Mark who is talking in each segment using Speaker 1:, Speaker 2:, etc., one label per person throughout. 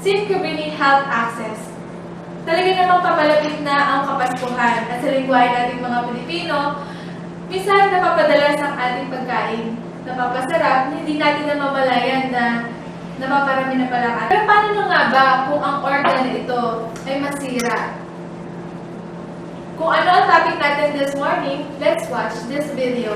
Speaker 1: Since Cabrini Health Access, talaga namang papalapit na ang Kapaskuhan at sa lingwahe nating mga Pilipino, minsan napapadalas ang ating pagkain. Napapasarap, hindi natin namamalayan na napaparami na pala ang. Pero paano nga ba kung ang organ na ito ay masira? Kung ano ang topic natin this morning, let's watch this video.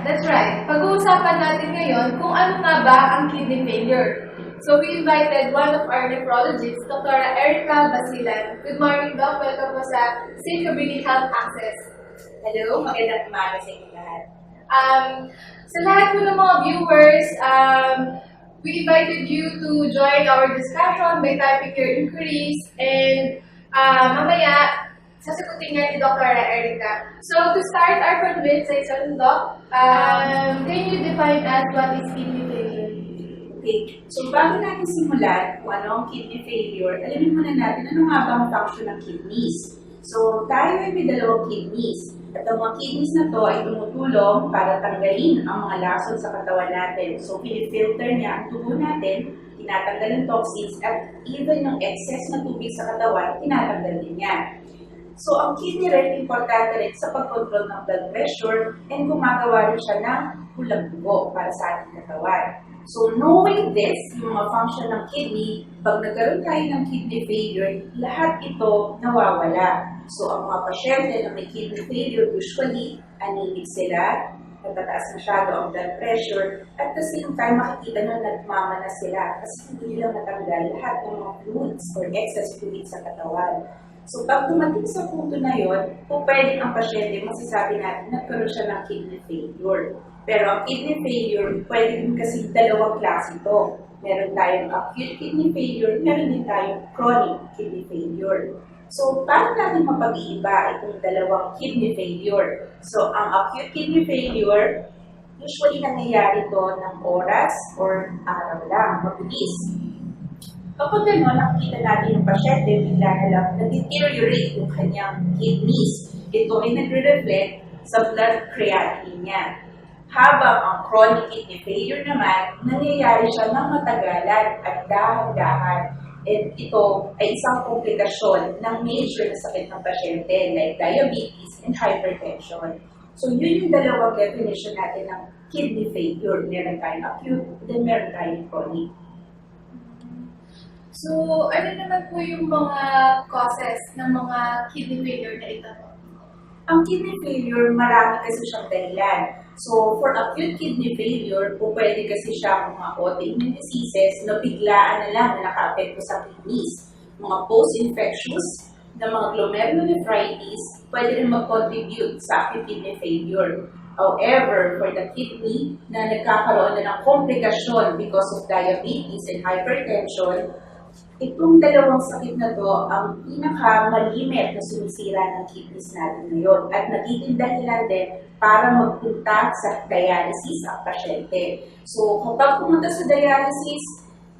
Speaker 1: That's right. Pag-uusapan natin ngayon kung ano nga ba ang kidney failure. So we invited one of our nephrologists, Dr. Erika Basilan. Good morning, Doc. Welcome po sa Cabrini Health Access.
Speaker 2: Hello, magandang umaga sa inyo lahat.
Speaker 1: Sa lahat po ng mga viewers, we invited you to join our discussion by typing your inquiries and mamaya sasagutin nga ni Dr. Erika. So, to start our conversation, Doc, can you define us what is kidney failure?
Speaker 2: Okay, so bago natin simulan kung ano ang kidney failure, alamin muna natin ano nga ba ang function ng kidneys. So, tayo ay may dalawang kidneys. At ang mga kidneys na to ay tumutulong para tanggalin ang mga lason sa katawan natin. So, pinifilter niya ang tubo natin, tinatanggal ng toxins at even yung excess na tubig sa katawan, tinatanggal din niya. So, ang kidney rin, importante rin sa pag-control ng blood pressure and gumagawa rin siya ng pulang dugo para sa ating katawan. So, knowing this, yung mga function ng kidney, pag nagkaroon tayo ng kidney failure, lahat ito nawawala. So, ang mga pasyente na may kidney failure, usually, anemic sila, nagtataas masyado ang blood pressure, at the same time, makikita nyo nagmamana sila kasi hindi nila matanggal lahat ng mga fluids or excess fluids sa katawan. So, pag dumating sa punto na yon, kung pwede ang pasyente, masasabi natin nagkaroon siya ng kidney failure. Pero ang kidney failure, pwede din kasi dalawang klase ito. Meron tayong acute kidney failure, meron din tayong chronic kidney failure. So, paano natin mapag-iiba itong dalawang kidney failure? So, ang acute kidney failure, usually nangyayari ito ng oras or araw lang, mabilis. Kapag gano'n, nakikita natin yung pasyente, bigla na lang nag-deteriorate yung kanyang kidneys. Ito ay nagre-reflect sa blood creatinine niya. Habang ang chronic kidney failure naman, nangyayari siya ng matagalan at dahan-dahan. And ito ay isang komplikasyon ng major na sakit ng pasyente like diabetes and hypertension. So yun yung dalawang definition natin ng kidney failure. Meron tayong acute, then meron tayong chronic.
Speaker 1: So, ano naman po yung mga causes ng mga kidney failure na ito?
Speaker 2: Ang kidney failure, marami kasi siyang dahilan. So, for acute kidney failure, pwede kasi siya mga autoimmune diseases na biglaan na lang na naka-apekto sa kidneys. Mga post-infectious na mga glomerulonephritis, pwede rin mag-contribute sa acute kidney failure. However, for the kidney na nagkakaroon na ng komplikasyon because of diabetes and hypertension, itong dalawang sakit na to ang pinakamalimit na sumisira ng kidneys natin ngayon at nagiging dahilan din para magpunta sa dialysis ang pasyente. So, kapag pumunta sa dialysis,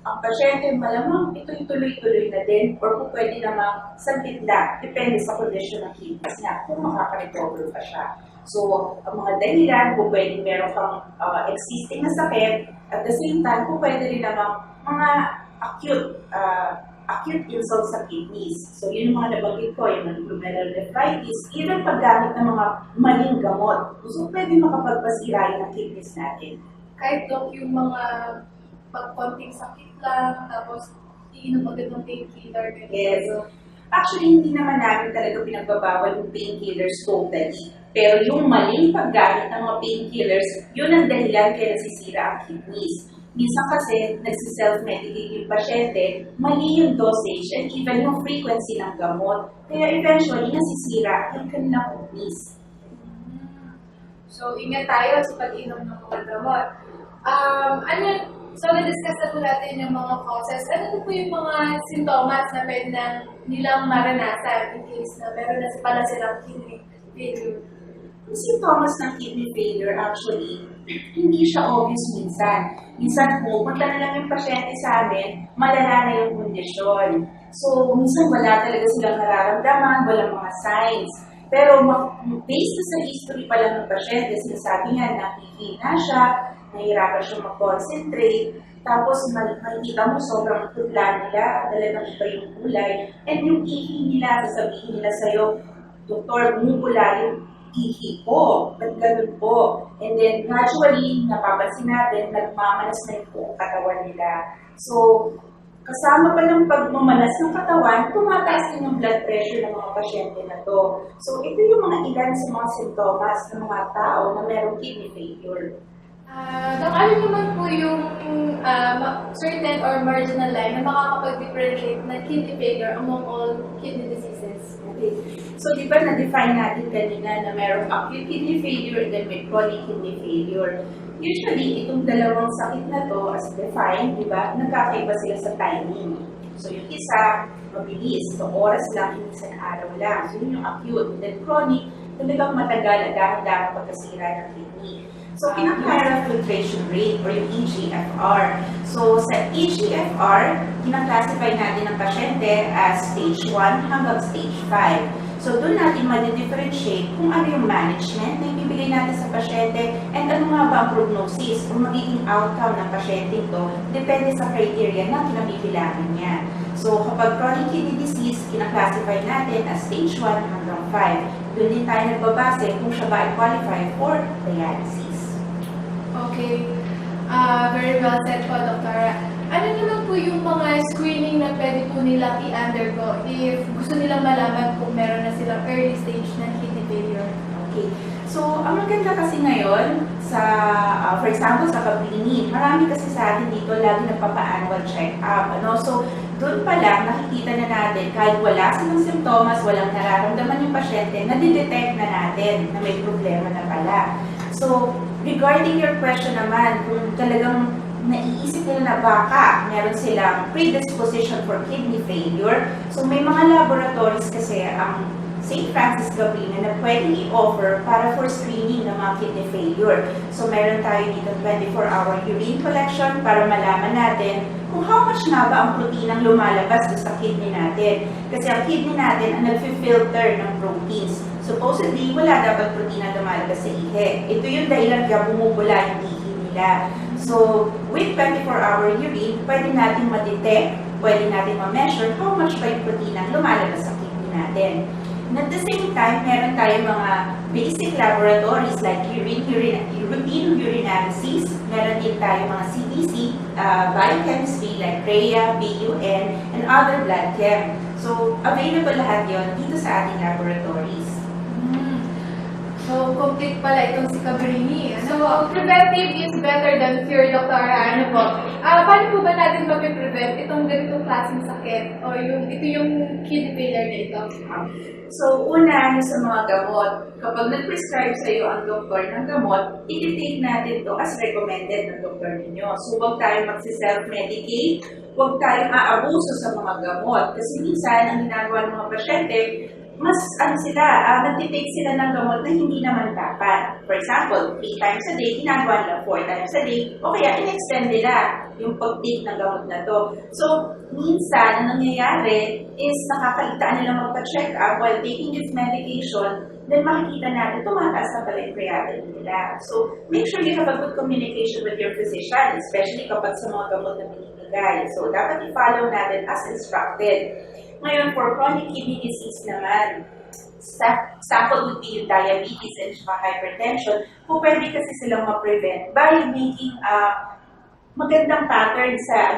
Speaker 2: ang pasyente malamang ito'y tuloy-tuloy na din or kung pwede namang saglit lang, depende sa kondisyon ng kidneys niya kung makaka-recover pa siya. So, ang mga dahilan, kung pwede meron kang existing na sakit, at the same time, kung pwede rin namang mga acute insult sa kidneys. So, yun yung mga nabanggit ko, yung glomerulonephritis, even paggamit ng mga maling gamot. So, pwede makapagpasira ng kidneys natin.
Speaker 1: Kahit doc yung mga pagkonting sakit lang, tapos iinom agad ng painkiller.
Speaker 2: Yes. Actually, hindi naman namin talaga pinagbabawal yung painkillers totally. Pero yung maling paggamit ng mga painkillers, yun ang dahilan kaya nasisira ang kidneys. Minsan kasi, nagsiself-medicate yung pasyente, mali yung dosage and even yung frequency ng gamot. Kaya eventually, nasisira yung kanilang kidneys.
Speaker 1: So, ingat tayo sa pag-inom ng mga gamot. So, na-discuss na po natin yung mga causes. Ano po yung mga sintomas na pwede na nilang maranasan in case na meron na pala silang kidney failure?
Speaker 2: Yung symptoms ng kidney failure, actually, hindi siya obvious minsan. Minsan pupunta na lang yung pasyente sa amin, malala na yung kondisyon. So, minsan wala talaga silang nararamdaman, walang mga signs. Pero based sa history pa lang ng pasyente, sinasabi nga nakikina siya, nahihirapan siya mag-concentrate, tapos makikita mo sobrang putla nila, talagang iba yung kulay, and yung ihi nila, sasabihin nila sa'yo, Doktor, bumubula yung ihi ko, ba't ganun po? And then gradually, napapansin natin, nagmamanas na yung katawan nila. So, kasama pa ng pagmamanas ng katawan, tumataas din yung blood pressure ng mga pasyente na to. So, ito yung mga ilan sa mga sintomas ng mga tao na merong kidney failure.
Speaker 1: Ano naman po yung certain or marginal line na makakapag-differentiate na kidney failure among all kidney diseases?
Speaker 2: Okay. So, di ba na-define natin kanina na merong acute kidney failure and then may chronic kidney failure. Usually, itong dalawang sakit na to as defined, di ba, nagkakaiba sila sa timing. So, yung isa, mabilis. So, oras lang, yung isang araw lang. So, yun yung acute. And then chronic, talagang matagal at dahan-dahan pagkasira ng kidney. So, pinaka-viral filtration rate or yung eGFR. So, sa eGFR, kinaklasify natin ang pasyente as stage 1 hanggang stage 5. So doon natin ma-differentiate kung ano yung management na ibibigay natin sa pasyente and ano nga ba ang prognosis o magiging outcome ng pasyente ito depende sa criteria na kinabibilangan niya. So kapag chronic kidney disease, kinaklasify natin as stage 1 hanggang 5. Doon din tayo nagbabase kung siya ba ay qualify for dialysis.
Speaker 1: Okay. Very well said po, Doktora. Ano naman po yung mga screening na pwede po nilang i-undergo if gusto nilang malaman kung meron na silang early stage ng kidney failure?
Speaker 2: Okay. So, ang maganda kasi ngayon sa, for example, sa Cabrini, marami kasi sa atin dito lagi nagpapa-annual check-up. So, doon pa lang nakikita na natin kahit wala silang simptomas, walang nararamdaman yung pasyente, nadidetect na natin na may problema na pala. So, regarding your question naman, kung talagang naiisip nila na baka meron silang predisposition for kidney failure, so may mga laboratories kasi ang St. Francis Cabrini na pwedeng i-offer para for screening ng mga kidney failure. So meron tayo dito 24-hour urine collection para malaman natin kung how much na ba ang proteinang lumalabas sa kidney natin. Kasi ang kidney natin ang nag-filter ng proteins. Supposedly, wala dapat protein na lumalabas sa ihe. Ito yung dahilan kaya bumubula yung ihe nila. So, with 24-hour urine, pwede natin ma-detect, pwede natin ma-measure how much ba yung protein ang lumalabas sa kidney natin. And at the same time, meron tayong mga basic laboratories like routine urinalysis, meron din tayong mga CBC, biochemistry like RHEA, BUN, and other blood chem. So, available lahat yon dito sa ating laboratories.
Speaker 1: So, complete pala itong si Cabrini. So, preventive is better than cure, Doktora. Ano po? Paano po ba natin mag-prevent itong ganitong klaseng sakit? O ito yung kidney failure na ito?
Speaker 2: So, una, sa mga gamot, kapag nag-prescribe sa iyo ang doktor ng gamot, i-take natin to as recommended ng doktor ninyo. So, huwag tayong magsi-self-medicate, huwag tayong aabuso sa mga gamot. Kasi minsan, ang ginagawa ng mga pasyente, mas nagtitake sila ng gamot na hindi naman dapat. For example, 3 times a day, ginagawa nila 4 times a day, o kaya in-extend nila yung pag-take ng gamot na to. So, minsan, ang nangyayari is nakakaligtaan nila magpa-check up while taking this medication, then makikita natin tumataas na pala yung creatinine nila. So, make sure you have a good communication with your physician, especially kapag sa mga gamot na binibigay. So, dapat i-follow natin as instructed. Ngayon, for chronic kidney disease naman, sample would be yung diabetes and hypertension, kung pwede kasi silang ma-prevent by making magandang pattern sa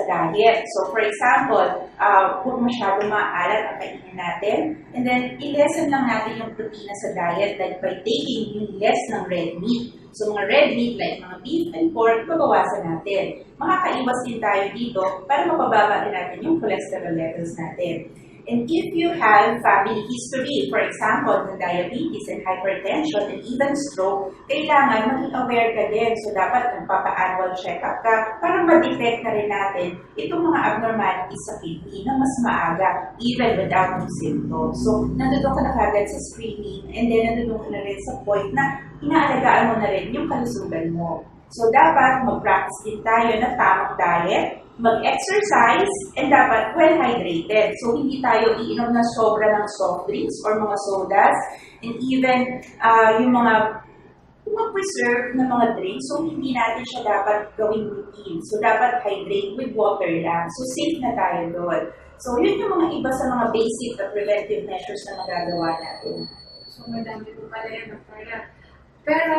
Speaker 2: diet. So, for example, huwag masyado maalat ang kainin natin, and then i-lessen lang natin yung protina sa diet like by taking yung less ng red meat. So, mga red meat like mga beef and pork, babawasan natin. Makakaiwas din tayo dito para mapababa din natin yung cholesterol levels natin. And if you have family history, for example, ng diabetes and hypertension and even stroke, kailangan maging aware ka din. So, dapat nagpapa-annual check-up ka para ma-detect na rin natin itong mga abnormalities sa kidney na mas maaga, even without symptoms. So, nandun ka na kagad sa screening and then nandun ka na rin sa point na inaalagaan mo na rin yung kalusugan mo. So, dapat mag-practice din tayo ng tamang diet, mag-exercise, and dapat well-hydrated. So, hindi tayo iinom na sobra ng soft drinks or mga sodas, and even yung mga preserve na mga drinks. So, hindi natin siya dapat gawing routine. So, dapat hydrate with water lang. So, safe na tayo doon. So, yun yung mga iba sa mga basic na preventive measures na magagawa natin.
Speaker 1: So, madami po pala yan, Doktora. Pero,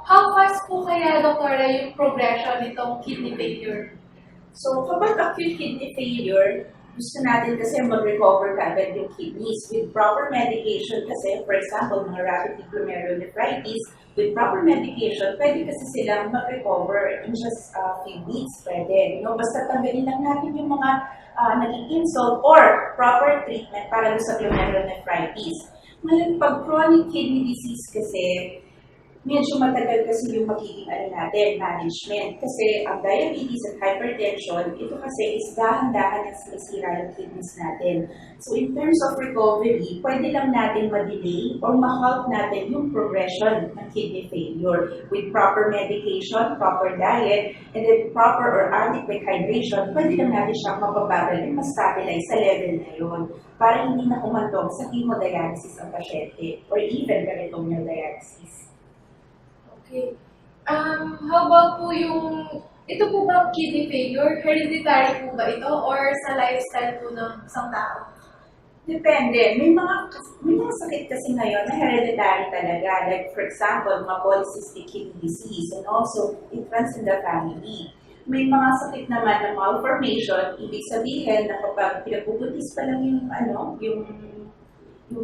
Speaker 1: how fast po kaya, Doktora, yung progression nitong kidney failure?
Speaker 2: So, kapag acute kidney failure, gusto natin kasi mag-recover kaagad yung kidneys with proper medication kasi, for example, mga rapid glomerulonephritis, with proper medication, pwede kasi silang mag-recover in just a few weeks, pwede. Basta tanggalin lang natin yung mga naging insult or proper treatment para sa glomerulonephritis. Ngayon, pag chronic kidney disease kasi, medyo matagal kasi yung magiging management. Kasi ang diabetes at hypertension, ito kasi is dahan-dahan ang sinisira yung kidneys natin. So in terms of recovery, pwede lang natin ma-delay or ma-halt natin yung progression ng kidney failure with proper medication, proper diet, and then proper or adequate hydration. Pwede lang natin siyang mapabagal and ma-stabilize sa level na yun para hindi na kumantong sa hemodialysis ang pasyente or even peritoneal dialysis.
Speaker 1: Okay. How about po ito po ba kidney failure? Hereditary po ba ito or sa lifestyle po ng isang tao?
Speaker 2: Depende. May mga sakit kasi ngayon na hereditary talaga. Like for example, mga polycystic kidney disease, and also it runs in the family. May mga sakit naman na malformation, ibig sabihin na kapag pinagbubuntis pa lang yung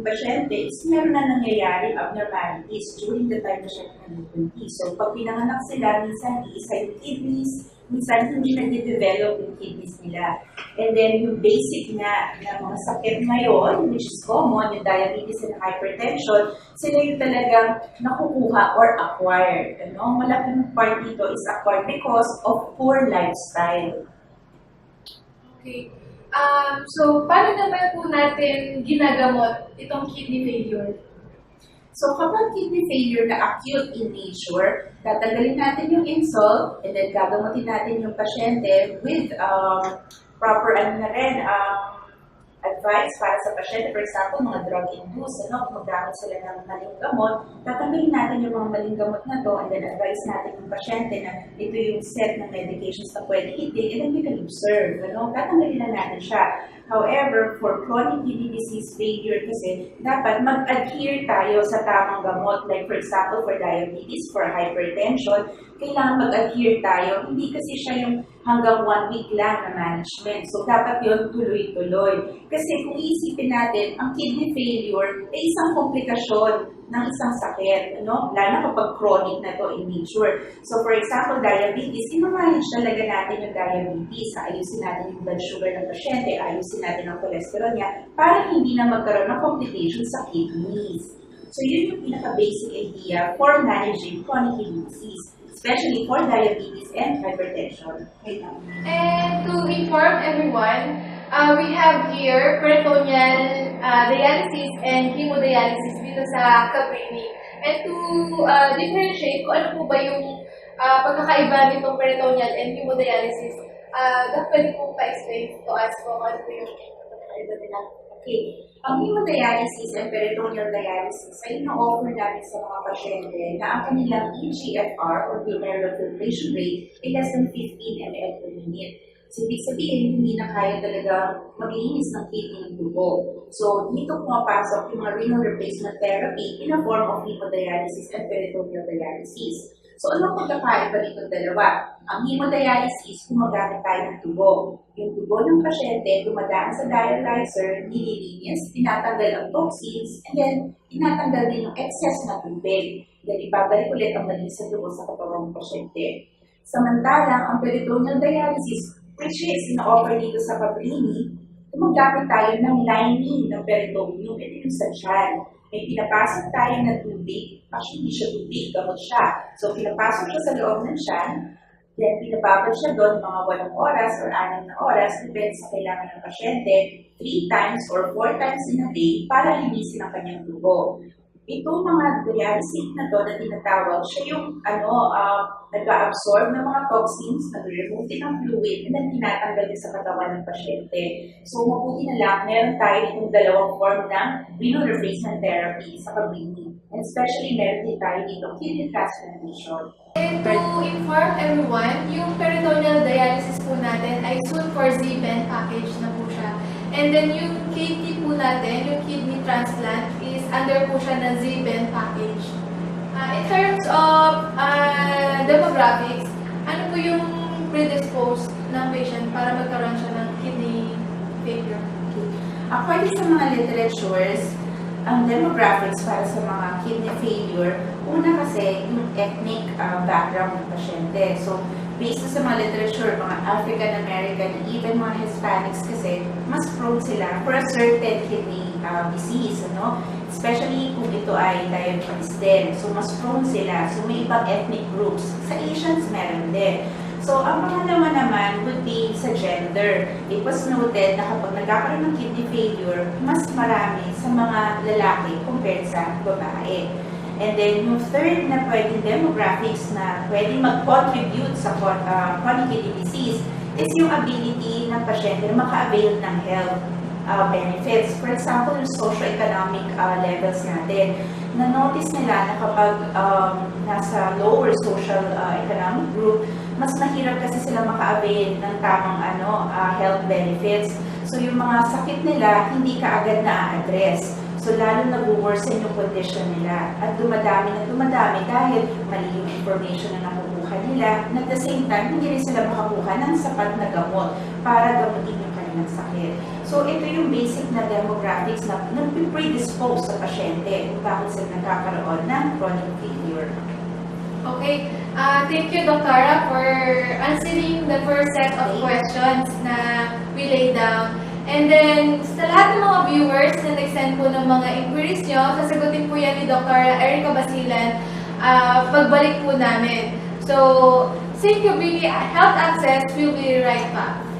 Speaker 2: pasyente, is meron na nangyayari abnormalities during the time na siya nagbubuntis. So, pag pinanganak sila, minsan iisa yung kidneys, minsan hindi nag-develop yung kidneys nila. And then, yung basic na mga sakit ngayon, which is common, yung diabetes and hypertension, sila yung talagang nakukuha or acquired. Malaking part dito is acquired because of poor lifestyle.
Speaker 1: Okay. So, paano naman po natin ginagamot itong kidney failure?
Speaker 2: So, kapag kidney failure na acute in nature, tatanggalin natin yung insult and then gagamutin natin yung pasyente with proper advice para sa pasyente. For example, mga drug-induced, magamit sila ng maling gamot, tatanggalin natin yung mga maling gamot na to and then advise natin yung pasyente na ito yung set ng medications na pwede i-take and then we can observe. Tatanggalin na natin siya. However, for chronic kidney disease failure kasi, dapat mag-adhere tayo sa tamang gamot. Like for example, for diabetes, for hypertension, kailangan mag-adhere tayo. Hindi kasi siya yung hanggang 1 week lang na management. So, dapat yun tuloy-tuloy. Kasi kung iisipin natin, ang kidney failure ay isang komplikasyon ng isang sakit, lalo na kapag chronic na to in nature. So, for example, diabetes, i-manage talaga natin yung diabetes. Ayusin natin yung blood sugar ng pasyente, ayusin natin ang cholesterol niya, para hindi na magkaroon ng complications sa kidneys. So, yun yung pinaka-basic idea for managing chronic kidney disease, especially for diabetes and hypertension.
Speaker 1: And to inform everyone, we have here peritoneal dialysis and hemodialysis dito sa Cabrini. And to differentiate kung ano po ba yung pagkakaiba nitong peritoneal and hemodialysis, pwede po pa-explain to us kung ano po yung pagkakaiba nila.
Speaker 2: Okay. Ang hemodialysis and peritoneal dialysis ay ina-offer namin sa mga pasyente na ang kanilang eGFR or glomerular filtration rate ay less than 15 ml per minute. So, ibig sabihin, hindi na kaya talaga maglinis ng kidney ng dugo. So, dito pumapasok yung mga renal replacement therapy in a form of hemodialysis and peritoneal dialysis. So, ano pagkakaiba nitong dalawa? Ang hemodialysis, gumagamit tayo ng dugo. Yung dugo ng pasyente, dumadaan sa dialyzer, nililinis, tinatanggal ang toxins, and then tinatanggal din yung excess na tubig. Then, ibabalik ulit ang malinis sa dugo sa katawan ng pasyente. Samantalang, ang peritoneal dialysis, which is ina-offer dito sa Cabrini, gumagamit tayo ng lining ng peritoneum, ito yung sa tiyan. May pinapasok tayo na tubig, actually hindi siya tubig, gamot siya. So, pinapasok siya sa loob ng tiyan, then pinababad siya doon mga 8 oras or 6 na oras, depende sa kailangan ng pasyente, 3 times or 4 times in a day para linisin ang kanyang dugo. Itong mga dialysis na to na tinatawag, siya yung nag-absorb ng mga toxins, nag-remove din ng fluid, and then tinatanggal din sa katawan ng pasyente. So, mabuti na lang, meron tayo itong dalawang form ng renal replacement therapy sa Cabrini. And especially, meron din tayo dito kidney transplantation.
Speaker 1: And to inform everyone, yung peritoneal dialysis po natin ay soon for Z-band package na po siya. And then yung KT po natin, yung kidney transplant, is under po siya ng Z-band package. In terms of demographics, ano po yung predisposed ng patient para magkaroon siya ng kidney failure?
Speaker 2: According sa mga literatures, ang demographics para sa mga kidney failure, una kasi yung ethnic background ng pasyente. So, based sa mga literature, mga African American, even mga Hispanics kasi, mas prone sila for a certain kidney disease, ano? Especially kung ito ay diabetes din. So, mas prone sila. So, may ibang ethnic groups. Sa Asians, meron din. So, ang pangalawa naman would be sa gender. It was noted na kapag nagkakaroon ng kidney failure, mas marami sa mga lalaki compared sa babae. And then, yung third na pwedeng demographics na pwedeng mag-contribute sa chronic kidney disease is yung ability ng pasyente na maka-avail ng health benefits. For example, yung socio-economic levels natin. Na-notice nila na kapag nasa lower social economic group, mas mahirap kasi sila maka-avail ng tamang health benefits. So yung mga sakit nila, hindi kaagad na-address. So lalo nag-worsen yung condition nila. At dumadami dahil mali yung information na nakukuha nila. And at the same time, hindi rin sila makakuha ng sapat na gamot para gamutin yung kanilang sakit. So ito yung basic na demographics na nag-predispose sa pasyente kung bakit sila nagkakaroon ng chronic failure.
Speaker 1: Okay. Thank you, Dr. for answering the first set of questions na we laid down. And then, sa lahat ng mga viewers na nag-send po ng mga inquiries nyo, sasagutin po yan ni Dr. Erika Basilan pagbalik po namin. So, St. Cabrini Health Access will be right back.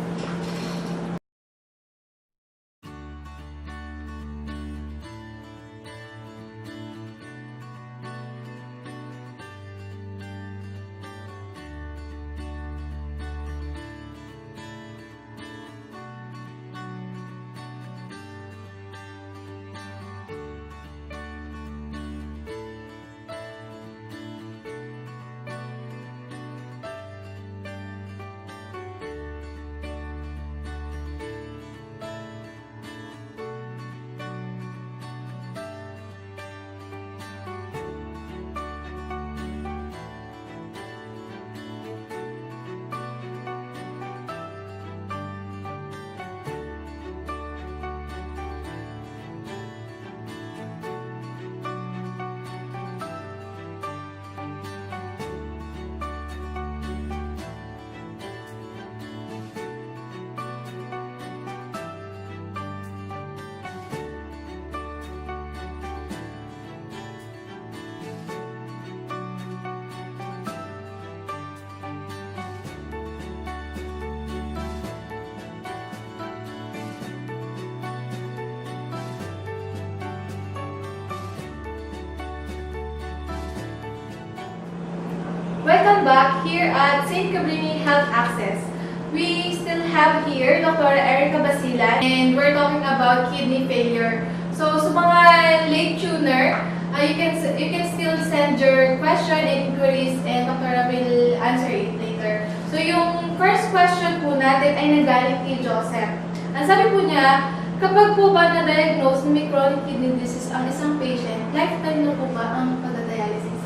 Speaker 1: Welcome back here at St. Cabrini Health Access. We still have here Dr. Erika Basilan and we're talking about kidney failure. So, sa mga late tuner, you can still send your question and inquiries and Dr. will answer it later. So, yung first question po natin ay nagaling kay Joseph. Ang sabi po niya, kapag po ba na-diagnose na may chronic kidney disease ang isang patient, lifetime na po ba ang pagda-dialysis?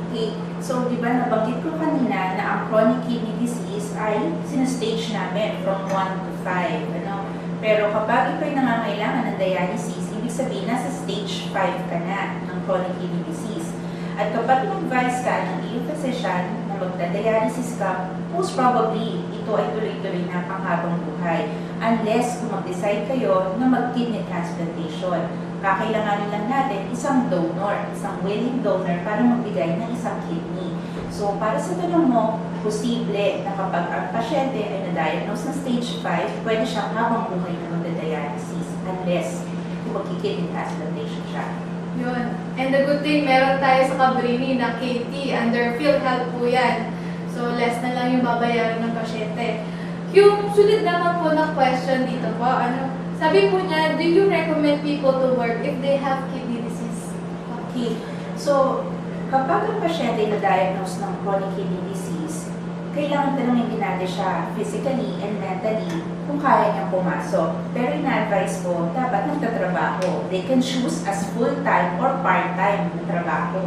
Speaker 2: Okay. So, di ba nabanggit ko kanina na ang chronic kidney disease ay sinastage namin from 1 to 5. Ano? Pero kapag ito'y nangangailangan ng dialysis, ibig sabihin nasa stage 5 ka na ng chronic kidney disease. At kapag mag-advise ka ng iyong physician na magda-dialysis ka, most probably ito ay tuloy-tuloy na panghabang buhay. Unless kung mag-decide kayo na mag-kidney transplantation. Kakailanganin lang natin isang donor, isang willing donor para magbigay ng isang kidney. So, para sa tanong mo, posible na kapag ang pasyente ay na-diagnose na stage 5, pwede siyang habang buhay na magda-dialysis unless kung mag-kidney transplantation siya.
Speaker 1: Yun. And the good thing, meron tayo sa Cabrini na KT, under PhilHealth po yan. So, less na lang yung babayaran ng pasyente. Yung sulit naman po na question dito po, sabi po niya, do you recommend people to work if they have kidney disease?
Speaker 2: Okay. So, kapag ang pasyente na-diagnose ng chronic kidney disease, kailangan tanongin din natin siya physically and mentally kung kaya niyang pumasok. Pero ina-advise ko, dapat nagtatrabaho. They can choose as full-time or part-time na trabaho.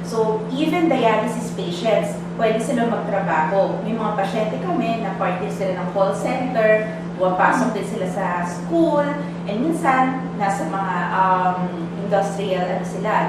Speaker 2: So, even dialysis patients, pwede sila magtrabaho. May mga pasyente kami na part din sila ng call center, pumapasok din sila sa school, and minsan, nasa mga industrial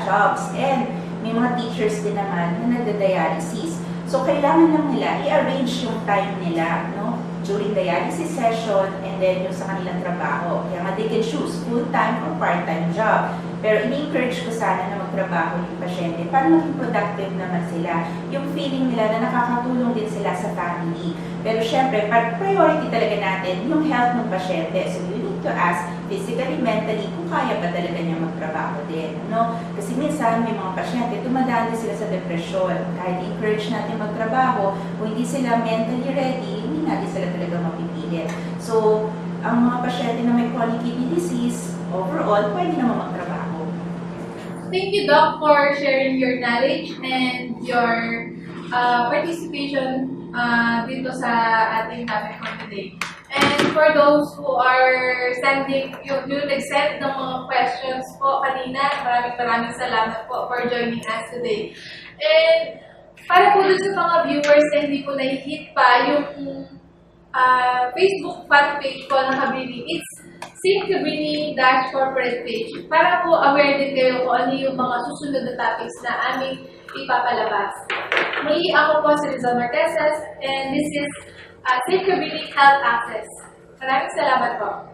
Speaker 2: jobs. And may mga teachers din naman na nagda-dialysis. So, So, kailangan lang nila i-arrange yung time nila, no? During dialysis session and then yung sa kanilang trabaho. Kaya nga they can choose full-time or part-time job. Pero ini-encourage ko sana na magtrabaho yung pasyente para maging productive naman sila. Yung feeling nila na nakakatulong din sila sa family. Pero syempre, priority talaga natin yung health ng pasyente. So you need to ask physically, mentally, kung kaya ba talaga niya magtrabaho din. No? Kasi minsan may mga pasyente, dumadaan din sila sa depression. Kahit encourage natin magtrabaho, kung hindi sila mentally ready, hindi natin sila talaga mapipilit. So, ang mga pasyente na may chronic kidney disease, overall, pwede naman magtrabaho.
Speaker 1: Thank you, Doc, for sharing your knowledge and your participation dito sa ating topic for today. And for those who are sending, yung nag-send ng mga questions po kanina, maraming salamat po for joining us today. And para po dun sa mga viewers na hindi po na-hit pa yung Facebook fan page po ng Cabrini, it's Cabrini-corporate page. Para po aware din kayo kung ano yung mga susunod na topics na aming ipapalabas. Muli ako po si Rizal Marquesas and this is Cabrini Health Access. Maraming salamat po.